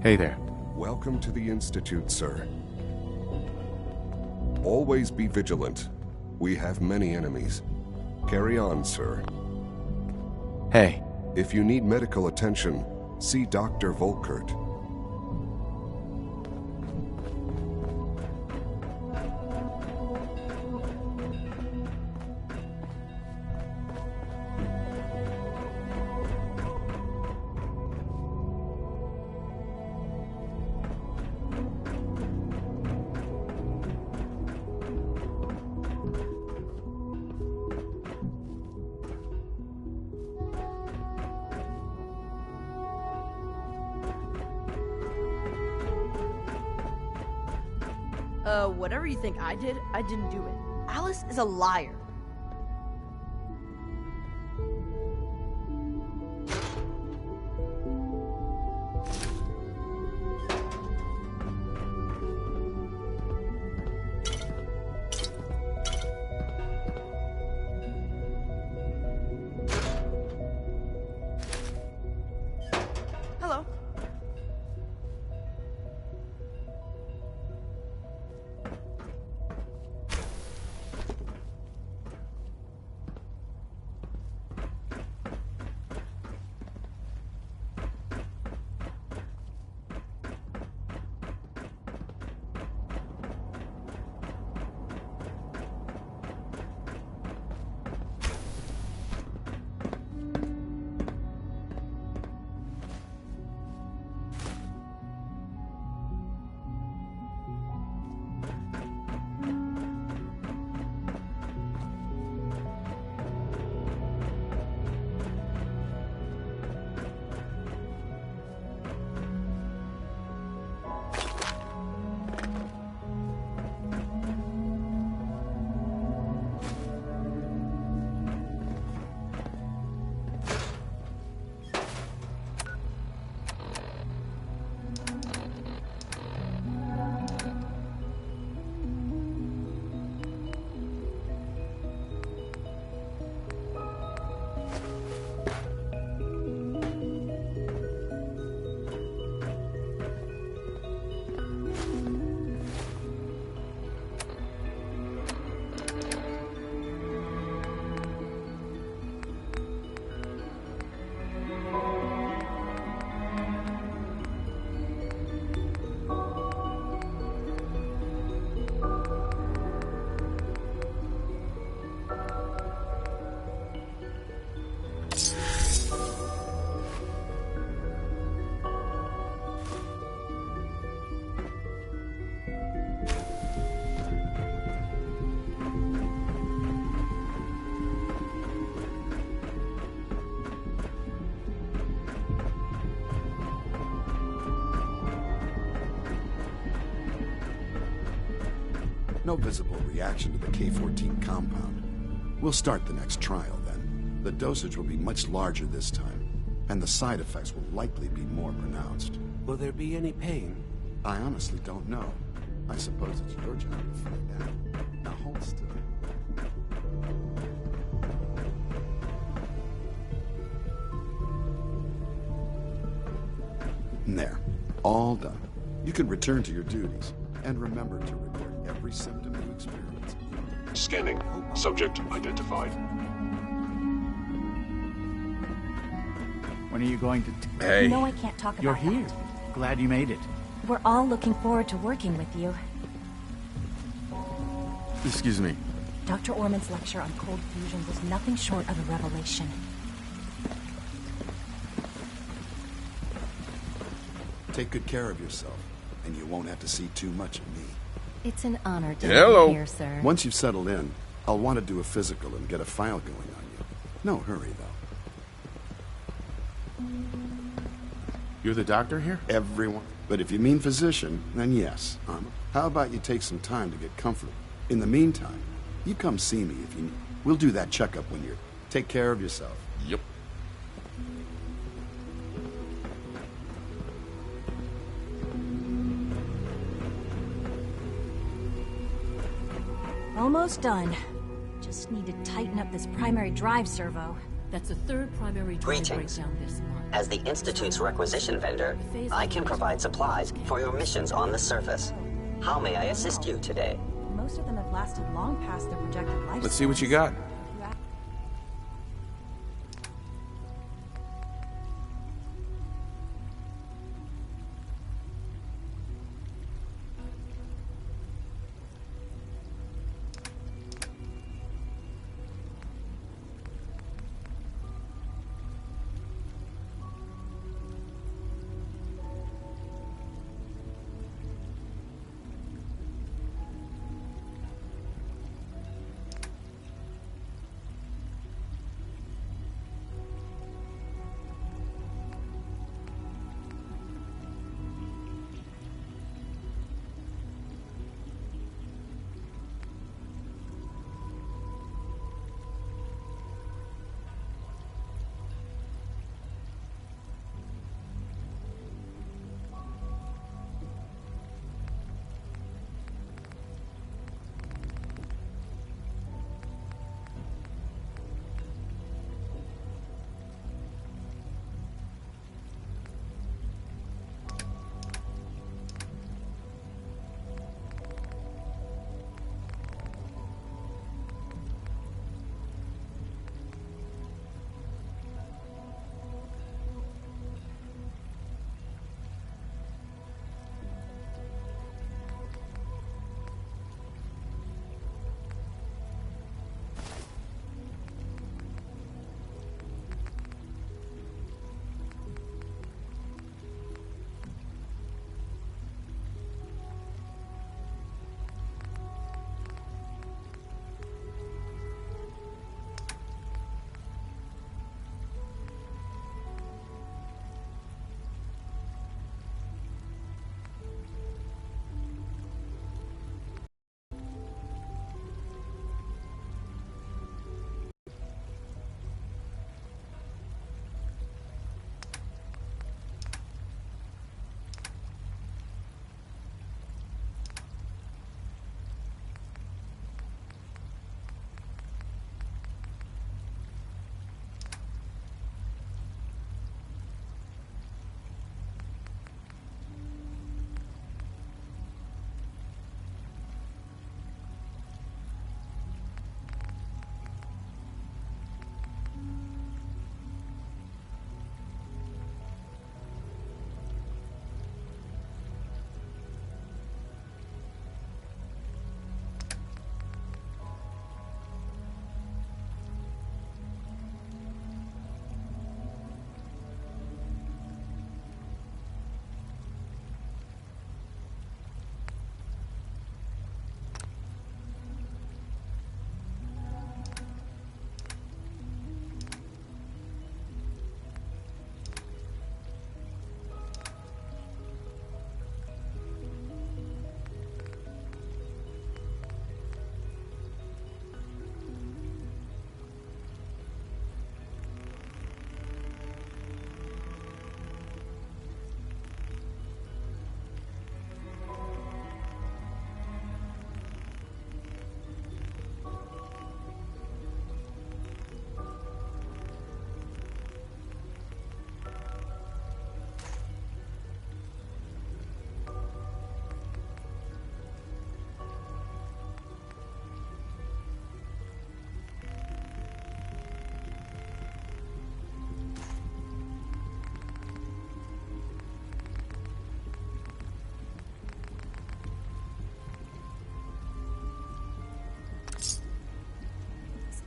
Hey there. Welcome to the Institute, sir. Always be vigilant. We have many enemies. Carry on, sir. Hey. If you need medical attention, see Dr. Volkert. Whatever you think I did, I didn't do it. Alice is a liar. Hello. No visible reaction to the K-14 compound. We'll start the next trial then. The dosage will be much larger this time, and the side effects will likely be more pronounced. Will there be any pain? I honestly don't know. I suppose it's your job to find out. Now hold still. There. All done. You can return to your duties, and remember to report every symptom you experience. Scanning. Subject identified. When are you going to... Hey. No, I can't talk about You're here. that. Glad you made it. We're all looking forward to working with you. Excuse me. Dr. Orman's lecture on cold fusion was nothing short of a revelation. Take good care of yourself, and you won't have to see too much of me. It's an honor to Hello. be here, sir. Once you've settled in, I'll want to do a physical and get a file going on you. No hurry, though. You're the doctor here? Everyone. But if you mean physician, then yes. How about you take some time to get comfortable? In the meantime, you come see me if you need. We'll do that checkup when you're... Take care of yourself. Yep. Almost done. Just need to tighten up this primary drive servo. That's the third primary drive breakdown this month. As the Institute's requisition vendor, I can provide supplies for your missions on the surface. How may I assist you today? Most of them have lasted long past their projected lifespan. Let's see what you got.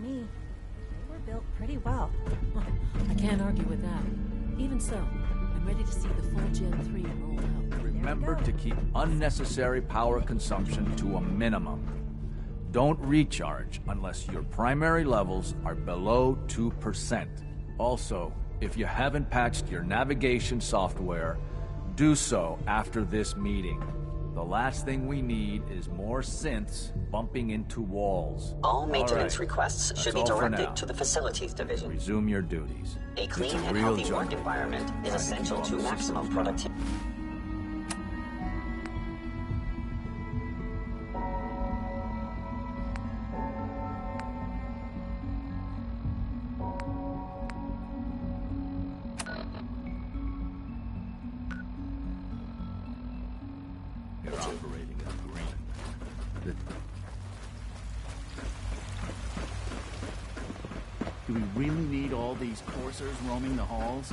me. They were built pretty well. I can't argue with that. Even so, I'm ready to see the full Gen 3 roll out. Remember to keep unnecessary power consumption to a minimum. Don't recharge unless your primary levels are below 2%. Also, if you haven't patched your navigation software, do so after this meeting. The last thing we need is more synths bumping into walls. All maintenance right. requests should be That's all for directed now. to the Facilities Division. Resume your duties. A clean It's a and real healthy work jungle. environment is essential to maximum productivity. You're operating on green. Do we really need all these coursers roaming the halls?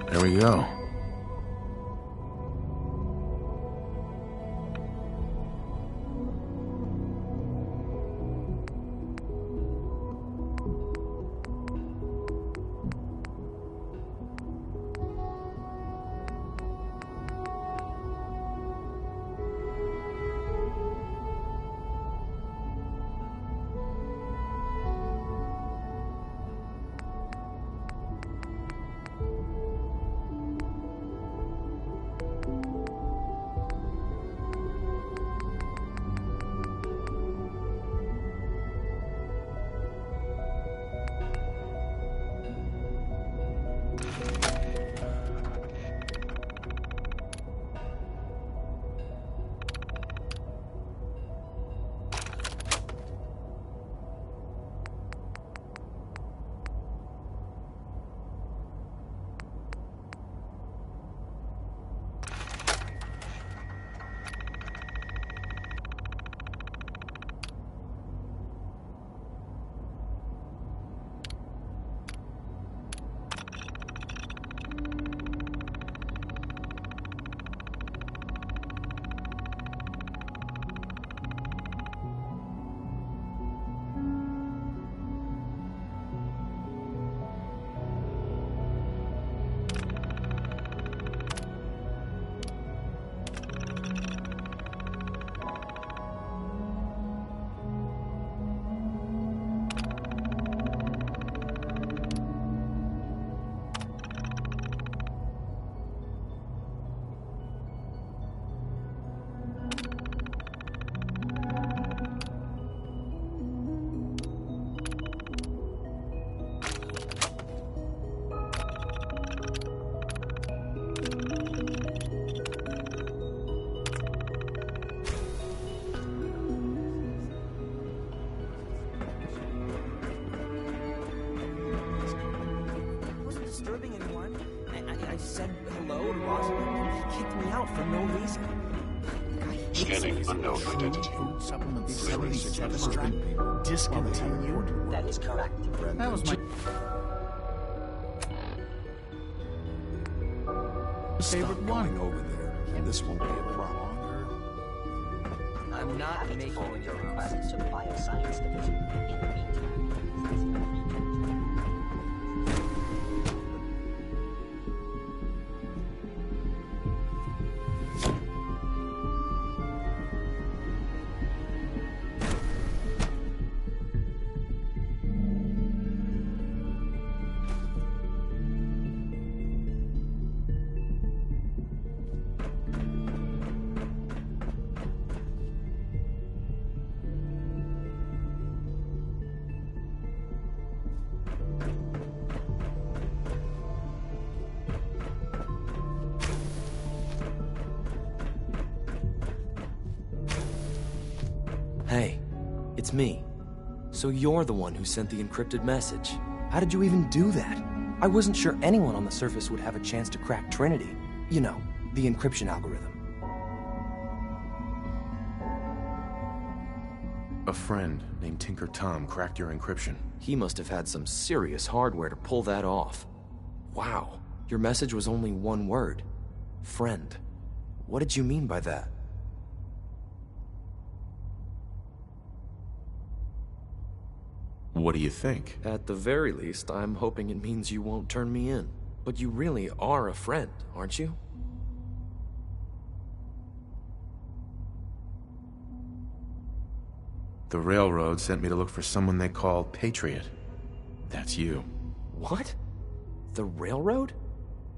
There we go. I said hello to Rosalind, and he kicked me out for no reason. Scanning unknown identity. Supplement Clearance 77 Discontinued. That is correct. That was my favorite one over there. This won't be a problem. I'm not Happy to making forward your request to the Bioscience Division. In the meantime, Hey, it's me. So you're the one who sent the encrypted message. How did you even do that? I wasn't sure anyone on the surface would have a chance to crack Trinity. You know, the encryption algorithm. A friend named Tinker Tom cracked your encryption. He must have had some serious hardware to pull that off. Wow, your message was only one word. Friend. What did you mean by that? What do you think? At the very least, I'm hoping it means you won't turn me in. But you really are a friend, aren't you? The Railroad sent me to look for someone they call Patriot. That's you. What? The Railroad?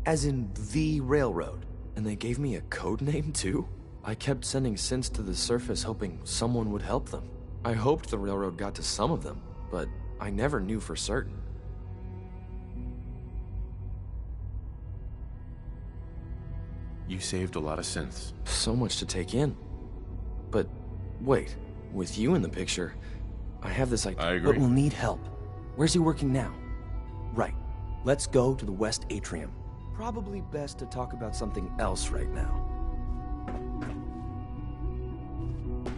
As in the Railroad? And they gave me a code name too? I kept sending synths to the surface hoping someone would help them. I hoped the Railroad got to some of them, but I never knew for certain. You saved a lot of synths. So much to take in. But wait, with you in the picture, I have this idea. I agree. But we'll need help. Where's he working now? Right. Let's go to the West Atrium. Probably best to talk about something else right now.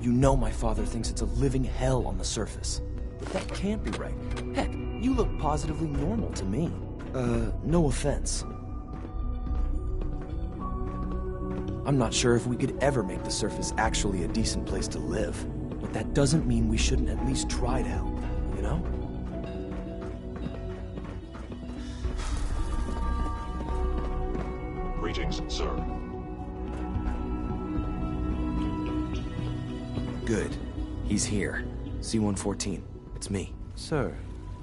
You know my father thinks it's a living hell on the surface. But that can't be right. Heck, you look positively normal to me. No offense. I'm not sure if we could ever make the surface actually a decent place to live. But that doesn't mean we shouldn't at least try to help, you know? Greetings, sir. Good. He's here. C-114. It's me. Sir,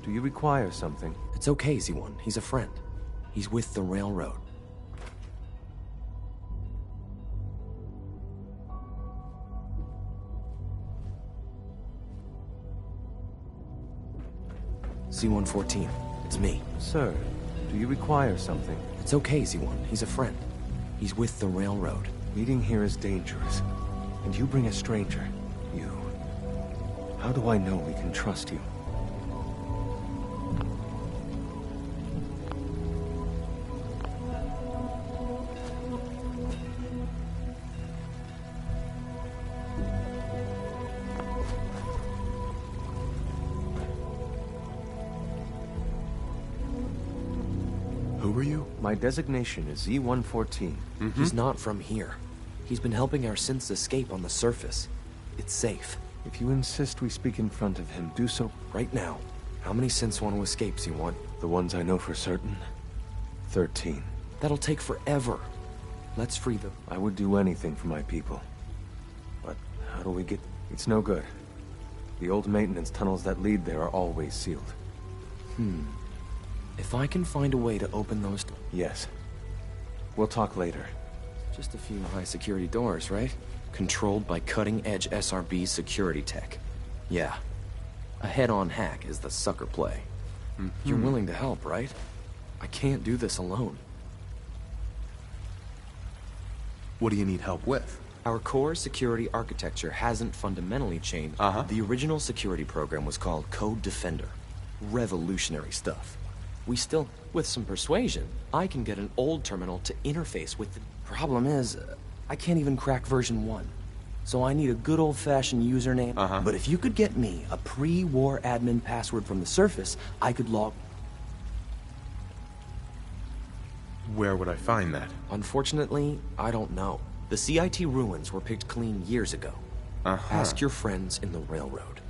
do you require something? It's okay, Z1. He's a friend. He's with the Railroad. C-114. It's me. Sir, do you require something? It's okay, Z1. He's a friend. He's with the Railroad. Meeting here is dangerous. And you bring a stranger. You. How do I know we can trust you? Who are you? My designation is Z-114. He's not from here. He's been helping our synths escape on the surface. It's safe. If you insist we speak in front of him, do so right now. How many synths want to escape, Z1? The ones I know for certain. 13. That'll take forever. Let's free them. I would do anything for my people. But how do we get... It's no good. The old maintenance tunnels that lead there are always sealed. If I can find a way to open those... Yes. We'll talk later. Just a few high-security doors, right? Controlled by cutting-edge SRB security tech. Yeah. A head-on hack is the sucker play. You're willing to help, right? I can't do this alone. What do you need help with? Our core security architecture hasn't fundamentally changed. The original security program was called Code Defender. Revolutionary stuff. With some persuasion, I can get an old terminal to interface with the... Problem is, I can't even crack version 1. So I need a good old-fashioned username. But if you could get me a pre-war admin password from the surface, I could log... Where would I find that? Unfortunately, I don't know. The CIT ruins were picked clean years ago. Ask your friends in the railroad.